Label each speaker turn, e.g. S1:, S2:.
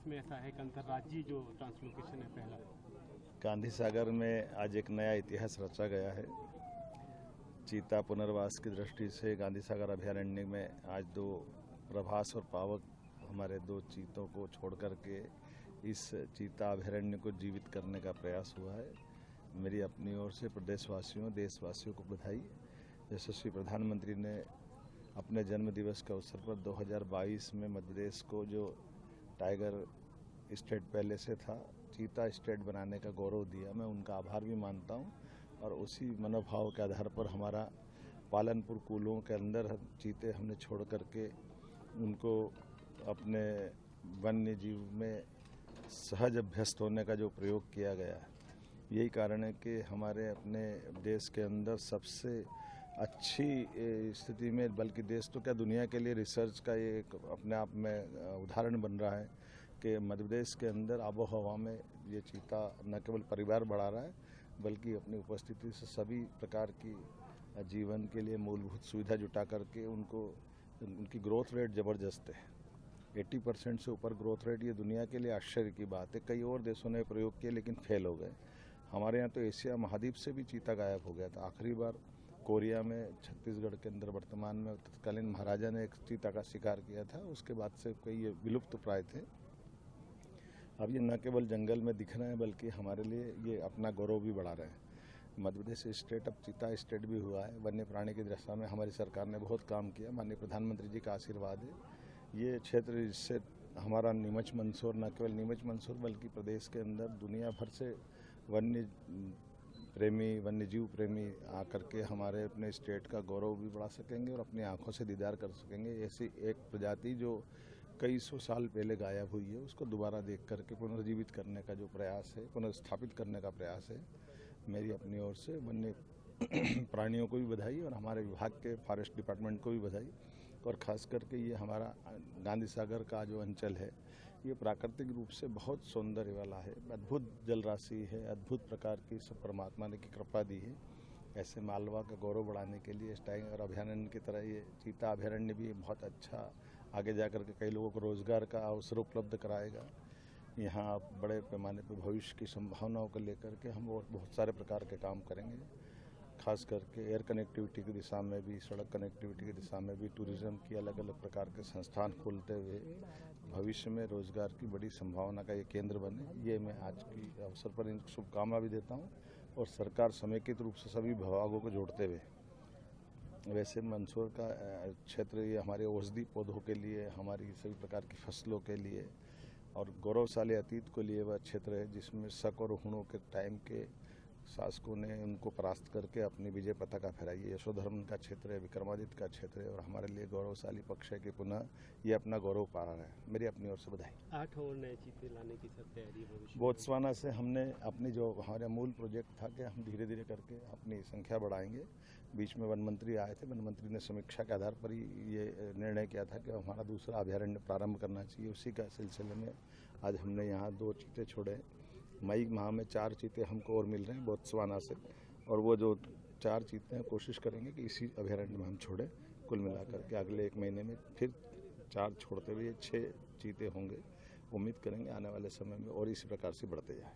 S1: में ऐसा है कि अंतर्राज्यीय जो ट्रांसलोकेशन है पहला
S2: गांधी सागर में आज एक नया इतिहास रचा गया है। चीता पुनर्वास की दृष्टि से गांधी सागर अभयारण्य में आज दो प्रभास और पावक हमारे दो चीतों को छोड़ करके इस चीता अभयारण्य को जीवित करने का प्रयास हुआ है। मेरी अपनी ओर से प्रदेशवासियों देशवासियों को बधाई। यशस्वी प्रधानमंत्री ने अपने जन्म दिवस के अवसर पर 2022 में मध्य प्रदेश को जो टाइगर स्टेट पहले से था चीता स्टेट बनाने का गौरव दिया। मैं उनका आभार भी मानता हूं और उसी मनोभाव के आधार पर हमारा पालनपुर कूलों के अंदर चीते हमने छोड़ करके उनको अपने वन्य जीव में सहज अभ्यस्त होने का जो प्रयोग किया गया है, यही कारण है कि हमारे अपने देश के अंदर सबसे अच्छी स्थिति में, बल्कि देश तो क्या दुनिया के लिए रिसर्च का ये एक अपने आप में उदाहरण बन रहा है कि मध्य प्रदेश के अंदर आबो हवा में ये चीता न केवल परिवार बढ़ा रहा है बल्कि अपनी उपस्थिति से सभी प्रकार की जीवन के लिए मूलभूत सुविधा जुटा करके उनकी ग्रोथ रेट ज़बरदस्त है। 80% से ऊपर ग्रोथ रेट, ये दुनिया के लिए आश्चर्य की बात है। कई और देशों ने प्रयोग किए लेकिन फेल हो गए। हमारे यहाँ तो एशिया महाद्वीप से भी चीता गायब हो गया था। आखिरी बार कोरिया में छत्तीसगढ़ के अंदर वर्तमान में तत्कालीन महाराजा ने एक चीता का शिकार किया था। उसके बाद से कई ये विलुप्त प्राय थे। अब ये न केवल जंगल में दिख रहे हैं बल्कि हमारे लिए ये अपना गौरव भी बढ़ा रहे हैं। मध्य प्रदेश स्टेट अब चीता स्टेट भी हुआ है। वन्य प्राणी की दशा में हमारी सरकार ने बहुत काम किया। माननीय प्रधानमंत्री जी का आशीर्वाद है। ये क्षेत्र इससे हमारा नीमच मंदसौर, न केवल नीमच मंदसौर बल्कि प्रदेश के अंदर दुनिया भर से वन्य प्रेमी, वन्यजीव प्रेमी आकर के हमारे अपने स्टेट का गौरव भी बढ़ा सकेंगे और अपनी आंखों से दीदार कर सकेंगे। ऐसी एक प्रजाति जो कई सौ साल पहले गायब हुई है, उसको दोबारा देख करके पुनर्जीवित करने का जो प्रयास है, पुनर्स्थापित करने का प्रयास है। मेरी अपनी ओर से वन्य प्राणियों को भी बधाई और हमारे विभाग के फॉरेस्ट डिपार्टमेंट को भी बधाई। और ख़ास करके ये हमारा गांधी सागर का जो अंचल है, ये प्राकृतिक रूप से बहुत सौंदर्य वाला है। अद्भुत जल राशि है, अद्भुत प्रकार की सब परमात्मा ने की कृपा दी है। ऐसे मालवा का गौरव बढ़ाने के लिए इस टाइगर अभयारण्य की तरह ये चीता अभयारण्य भी बहुत अच्छा आगे जाकर के कई लोगों को रोजगार का अवसर उपलब्ध कराएगा। यहाँ बड़े पैमाने पर भविष्य की संभावनाओं को लेकर के हम बहुत सारे प्रकार के काम करेंगे। खास करके एयर कनेक्टिविटी की दिशा में भी, सड़क कनेक्टिविटी की दिशा में भी टूरिज्म की अलग अलग प्रकार के संस्थान खोलते हुए भविष्य में रोजगार की बड़ी संभावना का ये केंद्र बने। ये मैं आज की अवसर पर इनको शुभकामना भी देता हूँ और सरकार समेकित रूप से सभी विभागों को जोड़ते हुए, वैसे मंदसौर का क्षेत्र ये हमारे औषधि पौधों के लिए, हमारी सभी प्रकार की फसलों के लिए और गौरवशाली अतीत को लिए वह क्षेत्र है जिसमें शक और हुणों के टाइम के शासकों ने उनको परास्त करके अपनी विजय पताका फहराई है। यशोधर्म का क्षेत्र है, विक्रमादित्य का क्षेत्र है और हमारे लिए गौरवशाली पक्ष है कि पुनः ये अपना गौरव पा रहा है। मेरी अपनी ओर से बधाई।
S1: 8 और नए चीते लाने की सब तैयारी भविष्य।
S2: बोत्सवाना से हमने अपनी जो हमारा मूल प्रोजेक्ट था कि हम धीरे धीरे करके अपनी संख्या बढ़ाएंगे। बीच में वन मंत्री आए थे, वन मंत्री ने समीक्षा के आधार पर ही ये निर्णय किया था कि हमारा दूसरा अभयारण्य प्रारंभ करना चाहिए। उसी का सिलसिले में आज हमने यहाँ 2 चीते छोड़े। मई माह में 4 चीते हमको और मिल रहे हैं बोत्सवाना से और वो जो 4 चीते हैं कोशिश करेंगे कि इसी अभयारण्य में हम छोड़ें। कुल मिलाकर के अगले 1 महीने में फिर 4 छोड़ते हुए 6 चीते होंगे। उम्मीद करेंगे आने वाले समय में और इसी प्रकार से बढ़ते जाए।